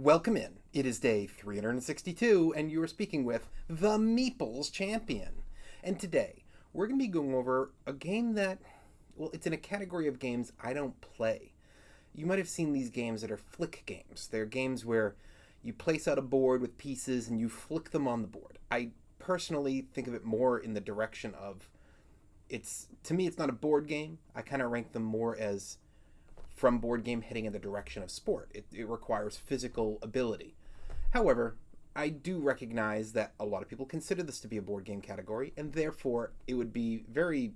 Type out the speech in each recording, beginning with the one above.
Welcome in. It is day 362, and you are speaking with the Meeple's champion. And today, we're going to be going over a game that, well, it's in a category of games I don't play. You might have seen these games that are flick games. They're games where you place out a board with pieces and you flick them on the board. I personally think of it more in the direction of, to me, it's not a board game. I kind of rank them more as from board game heading in the direction of sport. It requires physical ability. However, I do recognize that a lot of people consider this to be a board game category, and therefore it would be very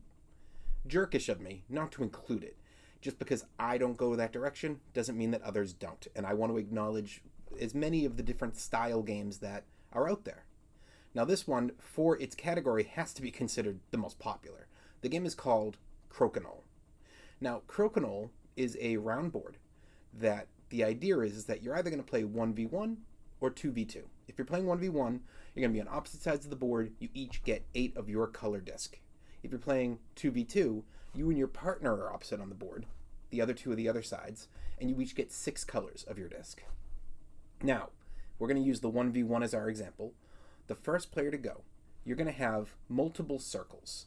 jerkish of me not to include it. Just because I don't go that direction doesn't mean that others don't, and I want to acknowledge as many of the different style games that are out there. Now this one, for its category, has to be considered the most popular. The game is called Crokinole. Now, Crokinole is a round board that the idea is that you're either going to play 1v1 or 2v2. If you're playing 1v1, you're going to be on opposite sides of the board. You each get 8 of your color disc. If you're playing 2v2, you and your partner are opposite on the board, the other two are the other sides, and you each get 6 colors of your disc. Now, we're going to use the 1v1 as our example. The first player to go, you're going to have multiple circles.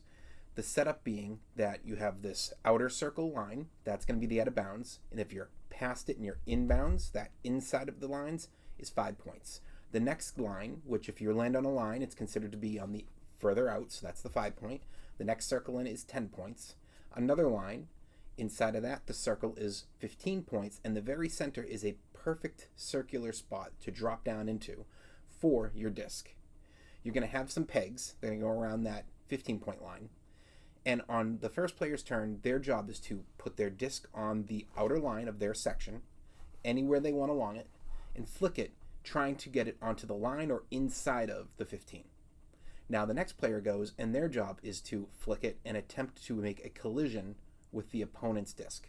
The setup being that you have this outer circle line, that's going to be the out of bounds, and if you're past it and you're inbounds, that inside of the lines is 5 points. The next line, which if you land on a line, it's considered to be on the further out, so that's the 5 point. The next circle in is 10 points. Another line, inside of that, the circle is 15 points, and the very center is a perfect circular spot to drop down into for your disc. You're going to have some pegs that are going to go around that 15-point line. And on the first player's turn, their job is to put their disc on the outer line of their section, anywhere they want along it, and flick it, trying to get it onto the line or inside of the 15. Now the next player goes, and their job is to flick it and attempt to make a collision with the opponent's disc.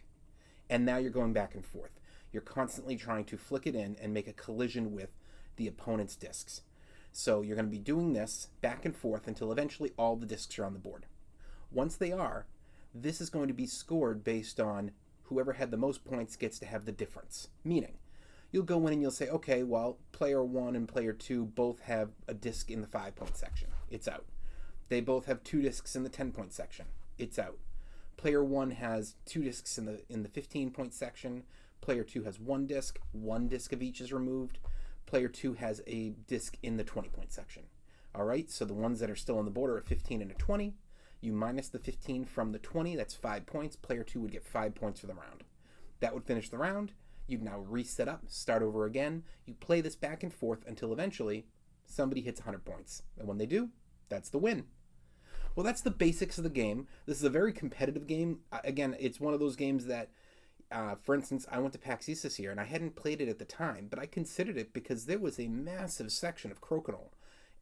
And now you're going back and forth. You're constantly trying to flick it in and make a collision with the opponent's discs. So you're going to be doing this back and forth until eventually all the discs are on the board. Once they are, this is going to be scored based on whoever had the most points gets to have the difference. Meaning, you'll go in and you'll say, okay, well, player 1 and player 2 both have a disc in the 5-point section. It's out. They both have 2 discs in the 10-point section. It's out. Player 1 has 2 discs in the 15-point section. Player 2 has 1 disc. 1 disc of each is removed. Player 2 has a disc in the 20-point section. All right, so the ones that are still on the board are a 15 and a 20. You minus the 15 from the 20, that's 5 points. Player 2 would get 5 points for the round. That would finish the round. You'd now reset up, start over again. You play this back and forth until eventually somebody hits 100 points. And when they do, that's the win. Well, that's the basics of the game. This is a very competitive game. Again, it's one of those games that, for instance, I went to PAX East this year, and I hadn't played it at the time, but I considered it because there was a massive section of Crokinole.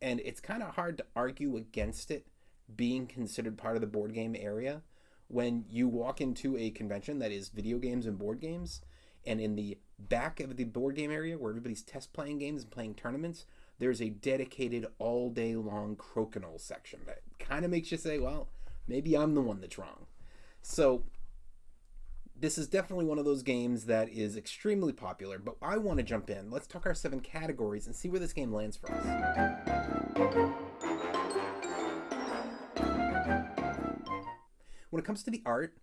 And it's kind of hard to argue against it being considered part of the board game area when you walk into a convention that is video games and board games, and in the back of the board game area where everybody's test playing games and playing tournaments, there's a dedicated all day long Crokinole section that kind of makes you say, well, maybe I'm the one that's wrong. So this is definitely one of those games that is extremely popular, but I want to jump in. Let's talk our 7 categories and see where this game lands for us. When it comes to the art,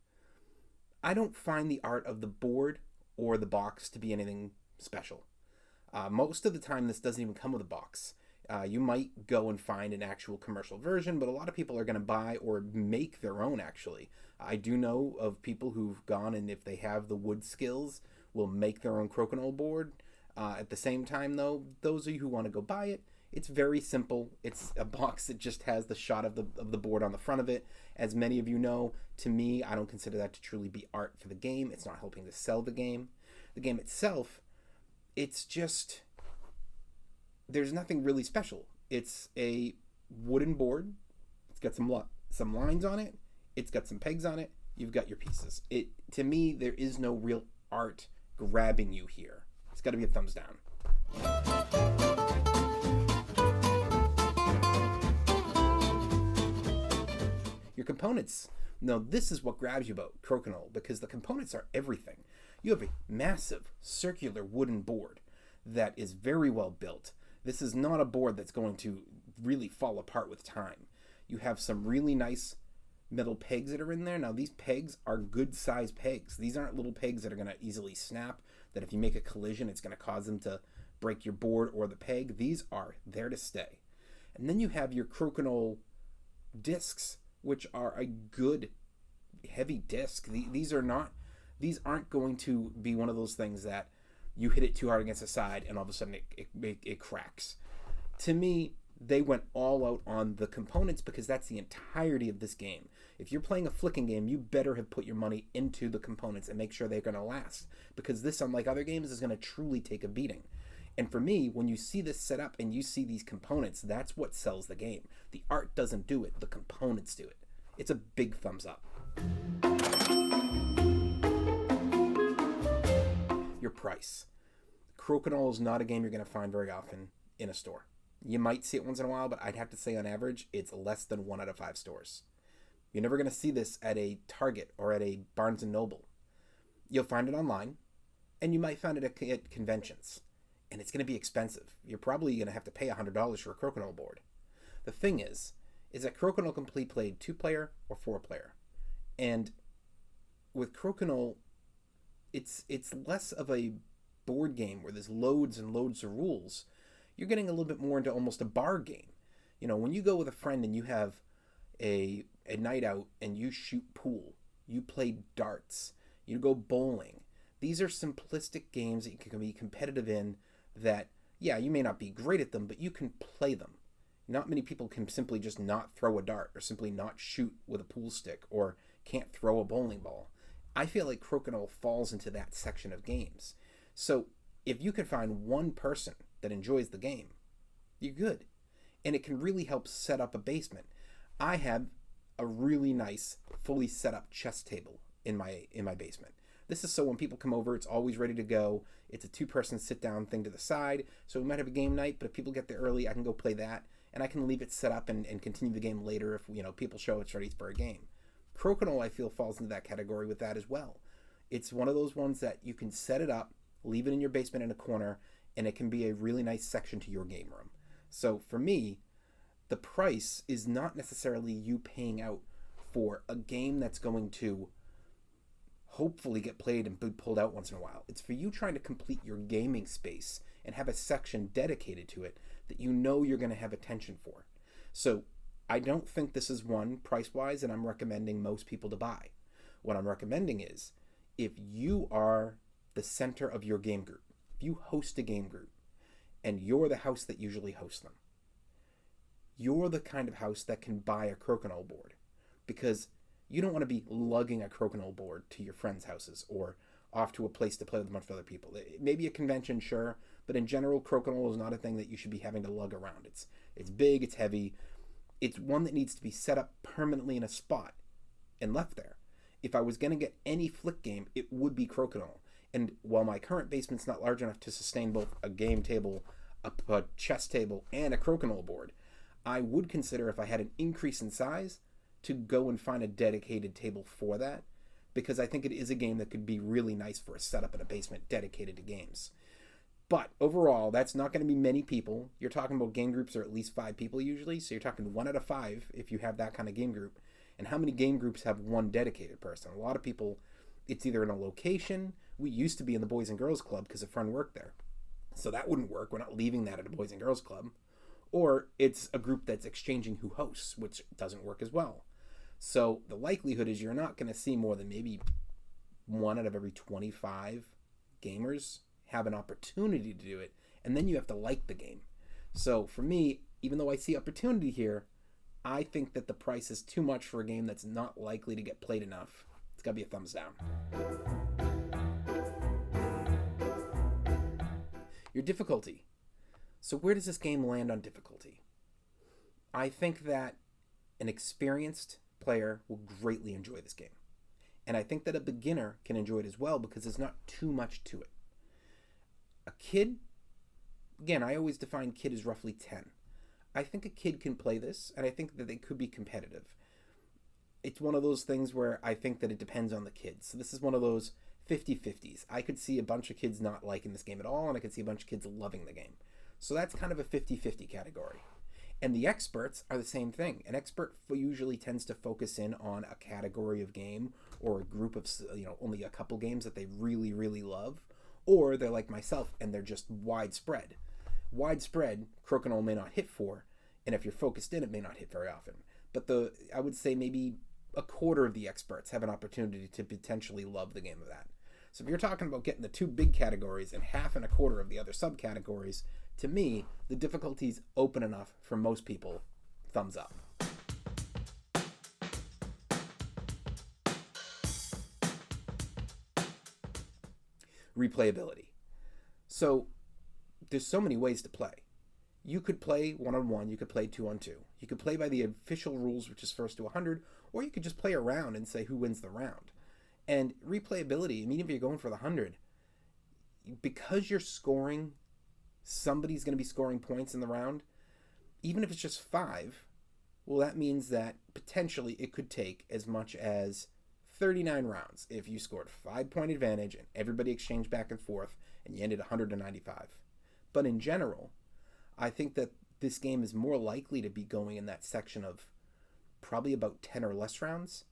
I don't find the art of the board or the box to be anything special. Most of the time, this doesn't even come with a box. You might go and find an actual commercial version, but a lot of people are going to buy or make their own, actually. I do know of people who've gone, and if they have the wood skills, will make their own Crokinole board. At the same time, though, those of you who want to go buy it, it's very simple. It's a box that just has the shot of the board on the front of it. As many of you know, to me, I don't consider that to truly be art for the game. It's not helping to sell the game. The game itself, it's just, there's nothing really special. It's a wooden board. It's got some lines on it. It's got some pegs on it. You've got your pieces. To me, there is no real art grabbing you here. It's got to be a thumbs down. Your components. Now, this is what grabs you about Crokinole, because the components are everything. You have a massive circular wooden board that is very well built. This is not a board that's going to really fall apart with time. You have some really nice metal pegs that are in there. Now, these pegs are good size pegs. These aren't little pegs that are going to easily snap, that if you make a collision, it's going to cause them to break your board or the peg. These are there to stay. And then you have your Crokinole discs, which are a good heavy disc. These aren't going to be one of those things that you hit it too hard against the side and all of a sudden it cracks. To me, they went all out on the components because that's the entirety of this game. If you're playing a flicking game, you better have put your money into the components and make sure they're going to last, because this, unlike other games, is going to truly take a beating. And for me, when you see this set up and you see these components, that's what sells the game. The art doesn't do it, the components do it. It's a big thumbs up. Your price. Crokinole is not a game you're going to find very often in a store. You might see it once in a while, but I'd have to say on average, it's less than 1 out of 5 stores. You're never going to see this at a Target or at a Barnes & Noble. You'll find it online, and you might find it at conventions. And it's going to be expensive. You're probably going to have to pay $100 for a Crokinole board. The thing is that Crokinole can be played 2-player or 4-player. And with Crokinole, it's less of a board game where there's loads and loads of rules. You're getting a little bit more into almost a bar game. You know, when you go with a friend and you have a night out and you shoot pool, you play darts, you go bowling. These are simplistic games that you can be competitive in that, yeah, you may not be great at them, but you can play them. Not many people can simply just not throw a dart or simply not shoot with a pool stick or can't throw a bowling ball. I feel like Crokinole falls into that section of games. So if you can find one person that enjoys the game, you're good. And it can really help set up a basement. I have a really nice, fully set up chess table in my basement. This is so when people come over, it's always ready to go. It's a 2-person sit-down thing to the side. So we might have a game night, but if people get there early, I can go play that. And I can leave it set up and continue the game later if people show it's ready for a game. Crokinole, I feel, falls into that category with that as well. It's one of those ones that you can set it up, leave it in your basement in a corner, and it can be a really nice section to your game room. So for me, the price is not necessarily you paying out for a game that's going to hopefully get played and be pulled out once in a while. It's for you trying to complete your gaming space and have a section dedicated to it that you know you're going to have attention for. So I don't think this is one price-wise that I'm recommending most people to buy. What I'm recommending is if you are the center of your game group, if you host a game group and you're the house that usually hosts them, you're the kind of house that can buy a Crokinole board, because you don't want to be lugging a Crokinole board to your friends' houses or off to a place to play with a bunch of other people. Maybe a convention, sure, but in general, Crokinole is not a thing that you should be having to lug around. It's big, it's heavy. It's one that needs to be set up permanently in a spot and left there. If I was going to get any flick game, it would be Crokinole. And while my current basement's not large enough to sustain both a game table, a chess table, and a Crokinole board, I would consider, if I had an increase in size, to go and find a dedicated table for that, because I think it is a game that could be really nice for a setup in a basement dedicated to games. But overall, that's not going to be many people. You're talking about game groups are at least 5 people usually, so you're talking 1 out of 5 if you have that kind of game group. And how many game groups have one dedicated person? A lot of people, it's either in a location. We used to be in the Boys and Girls Club because a friend worked there. So that wouldn't work. We're not leaving that at a Boys and Girls Club. Or it's a group that's exchanging who hosts, which doesn't work as well. So the likelihood is you're not going to see more than maybe 1 out of every 25 gamers have an opportunity to do it, and then you have to like the game. So for me, even though I see opportunity here, I think that the price is too much for a game that's not likely to get played enough. It's got to be a thumbs down. Your difficulty. So where does this game land on difficulty? I think that an experienced player will greatly enjoy this game. And I think that a beginner can enjoy it as well because there's not too much to it. A kid, again, I always define kid as roughly 10. I think a kid can play this, and I think that they could be competitive. It's one of those things where I think that it depends on the kid. So this is one of those 50-50s. I could see a bunch of kids not liking this game at all, and I could see a bunch of kids loving the game. So that's kind of a 50-50 category. And the experts are the same thing. An expert usually tends to focus in on a category of game or a group of, only a couple games that they really, really love. Or they're like myself and they're just widespread. Widespread, Crokinole may not hit for, and if you're focused in, it may not hit very often. But I would say maybe a quarter of the experts have an opportunity to potentially love the game of that. So if you're talking about getting the two big categories and half and a quarter of the other subcategories, to me, the difficulty's open enough for most people. Thumbs up. Replayability. So there's so many ways to play. You could play 1-on-1, you could play 2-on-2. You could play by the official rules, which is first to 100, or you could just play around and say who wins the round. And replayability, I mean, if you're going for the 100, because you're scoring, somebody's going to be scoring points in the round, even if it's just 5, well, that means that potentially it could take as much as 39 rounds if you scored 5-point advantage and everybody exchanged back and forth and you ended 195. But in general, I think that this game is more likely to be going in that section of probably about 10 or less rounds,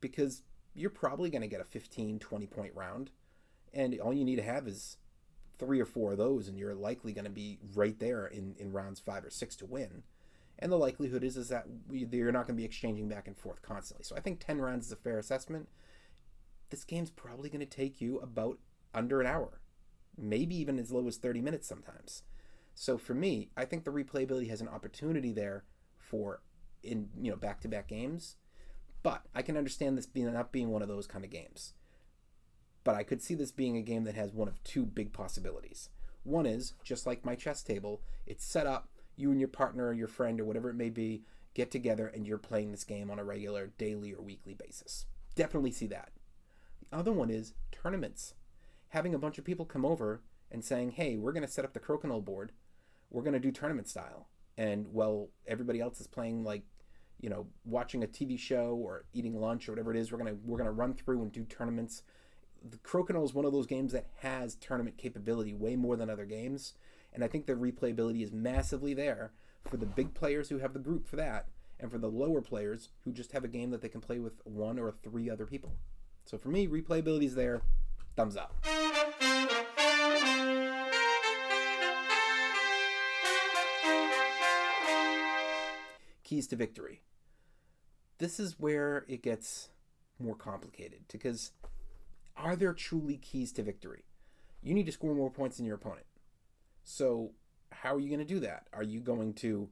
because you're probably going to get a 15, 20-point round, and all you need to have is 3 or 4 of those, and you're likely going to be right there in rounds 5 or 6 to win. And the likelihood is that you're not going to be exchanging back and forth constantly. So I think 10 rounds is a fair assessment. This game's probably going to take you about under an hour, maybe even as low as 30 minutes sometimes. So for me, I think the replayability has an opportunity there for back-to-back games. But I can understand this not being one of those kind of games. But I could see this being a game that has one of two big possibilities. One is, just like my chess table, it's set up, you and your partner or your friend or whatever it may be get together and you're playing this game on a regular daily or weekly basis. Definitely see that. The other one is tournaments. Having a bunch of people come over and saying, hey, we're going to set up the Crokinole board. We're going to do tournament style. And while everybody else is playing watching a TV show or eating lunch or whatever it is, we're gonna run through and do tournaments. The Crokinole is one of those games that has tournament capability way more than other games, and I think the replayability is massively there for the big players who have the group for that, and for the lower players who just have a game that they can play with 1 or 3 other people. So for me, replayability is there. Thumbs up. Keys to victory. This is where it gets more complicated, because are there truly keys to victory? You need to score more points than your opponent. So how are you going to do that? Are you going to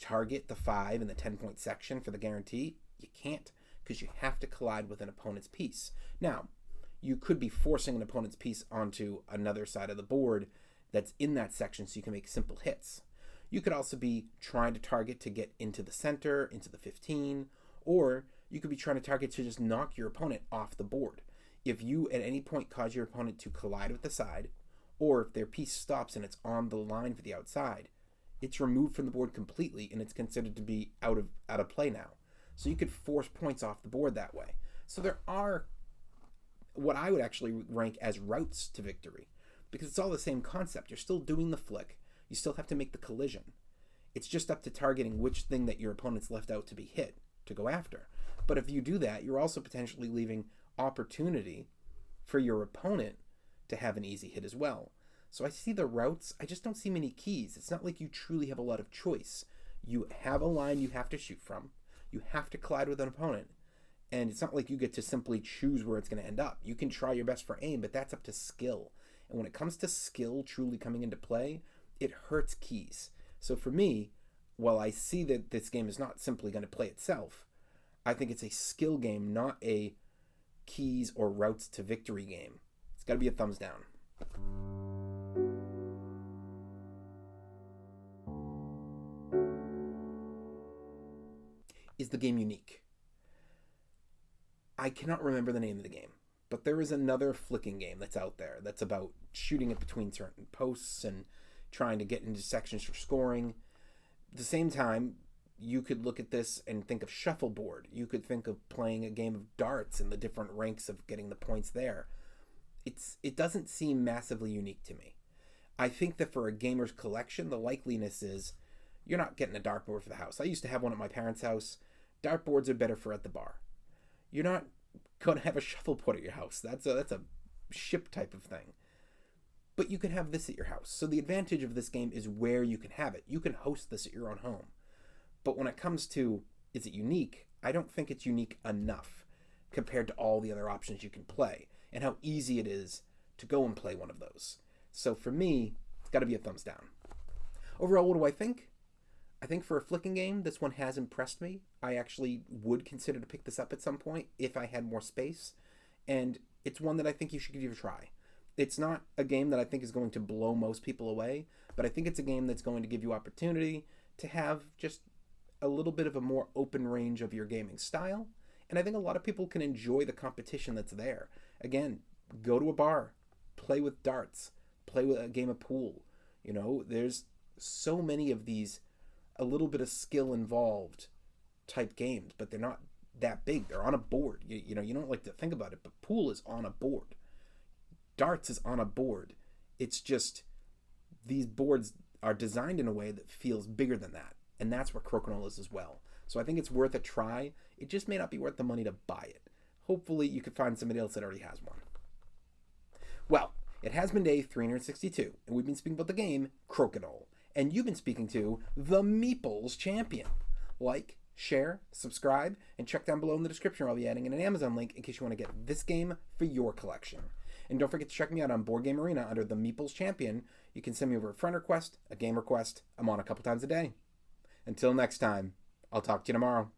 target the 5 in the 10-point section for the guarantee? You can't, because you have to collide with an opponent's piece. Now, you could be forcing an opponent's piece onto another side of the board that's in that section so you can make simple hits. You could also be trying to target to get into the center, into the 15, or you could be trying to target to just knock your opponent off the board. If you at any point cause your opponent to collide with the side, or if their piece stops and it's on the line for the outside, it's removed from the board completely and it's considered to be out of play now. So you could force points off the board that way. So there are what I would actually rank as routes to victory, because it's all the same concept. You're still doing the flick. You still have to make the collision. It's just up to targeting which thing that your opponent's left out to be hit to go after. But if you do that, you're also potentially leaving opportunity for your opponent to have an easy hit as well. So I see the routes. I just don't see many keys. It's not like you truly have a lot of choice. You have a line you have to shoot from. You have to collide with an opponent. And it's not like you get to simply choose where it's going to end up. You can try your best for aim, but that's up to skill. And when it comes to skill truly coming into play, it hurts keys. So for me, while I see that this game is not simply going to play itself, I think it's a skill game, not a keys or routes to victory game. It's got to be a thumbs down. Is the game unique? I cannot remember the name of the game, but there is another flicking game that's out there that's about shooting it between certain posts and trying to get into sections for scoring. At the same time, You could look at this and think of shuffleboard. You could think of playing a game of darts and the different ranks of getting the points there. It doesn't seem massively unique to me. I think that for a gamer's collection, the likeliness is you're not getting a dartboard for the house. I used to have one at my parents' house. Dartboards are better for at the bar. You're not going to have a shuffleboard at your house. That's a ship type of thing. But you can have this at your house. So the advantage of this game is where you can have it. You can host this at your own home. But when it comes to, is it unique? I don't think it's unique enough compared to all the other options you can play and how easy it is to go and play one of those. So for me, it's got to be a thumbs down. Overall, what do I think? I think for a flicking game, this one has impressed me. I actually would consider to pick this up at some point if I had more space. And it's one that I think you should give a try. It's not a game that I think is going to blow most people away, but I think it's a game that's going to give you opportunity to have just a little bit of a more open range of your gaming style. And I think a lot of people can enjoy the competition that's there. Again, go to a bar, play with darts, play with a game of pool. You know, there's so many of these a little bit of skill involved type games, but they're not that big. They're on a board. You know, you don't like to think about it, but pool is on a board. Darts is on a board. It's just these boards are designed in a way that feels bigger than that. And that's what Crokinole is as well. So I think it's worth a try. It just may not be worth the money to buy it. Hopefully you can find somebody else that already has one. Well, it has been day 362, and we've been speaking about the game Crokinole. And you've been speaking to the Meeple's champion. Like, share, subscribe, and check down below in the description where I'll be adding in an Amazon link in case you want to get this game for your collection. And don't forget to check me out on Board Game Arena under the Meeple's champion. You can send me over a friend request, a game request. I'm on a couple times a day. Until next time, I'll talk to you tomorrow.